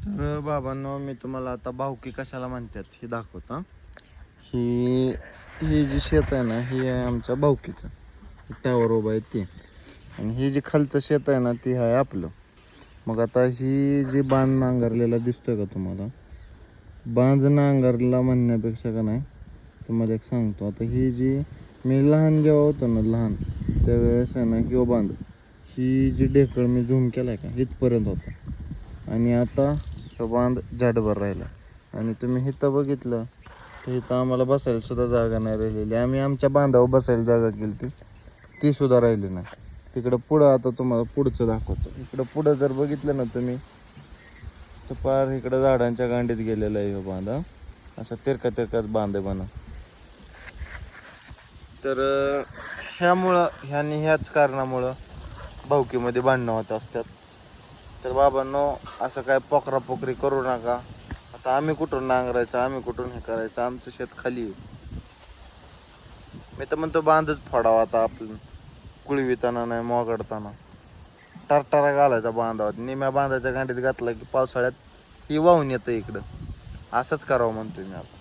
तर बाबांनो, मी तुम्हाला आता भावकी कशाला म्हणतात हे दाखवतो. ही ही जी शेत आहे ना, ही आहे आमच्या भावकीचं. टावर उभा आहे ते. आणि ही जी खालचं शेत आहे ना, ती आहे आपलं. मग आता ही जी बांध नांगरलेला दिसतोय का तुम्हाला, बांध नांगरला म्हणण्यापेक्षा का नाही, तुम्हाला एक सांगतो. आता ही जी मी लहान जेव्हा होतो ना, लहान त्यावेळेस आहे ना, किंवा बांध ही जी ढेकळ मी झूम केलाय का इथपर्यंत होता. आणि आता तो बांध जाडभर राहिला. आणि तुम्ही इथं बघितलं तर इथं आम्हाला बसायला सुद्धा जागा नाही राहिलेली. आम्ही आमच्या बांधावर बसायला जागा केली ती सुद्धा राहिली नाही. तिकडं पुढं आता तुम्हाला पुढचं दाखवतो. इकडं पुढं जर बघितलं ना तुम्ही, तर पार इकडं झाडांच्या गांडीत गेलेला आहे हो बांध. असा तिरका तिरकाच बांध आहे म्हणा. तर ह्याच कारणामुळं भावकीमध्ये भांडणं होत असतात. तर बाबांनो, असं काय पोकरापोकरी करू नका. आता आम्ही कुठून नांगरायचं, आम्ही कुठून हे करायचं, आमचं शेत खाली आहे. मी तर म्हणतो बांधच फोडावा आता आपण, कुळविताना नाही मोगडताना टारटारा घालायचा बांधावर. निम्या बांधाच्या गांडीत घातला की पावसाळ्यात ही वाहून येतं इकडं. असंच करावं म्हणतोय मी आता.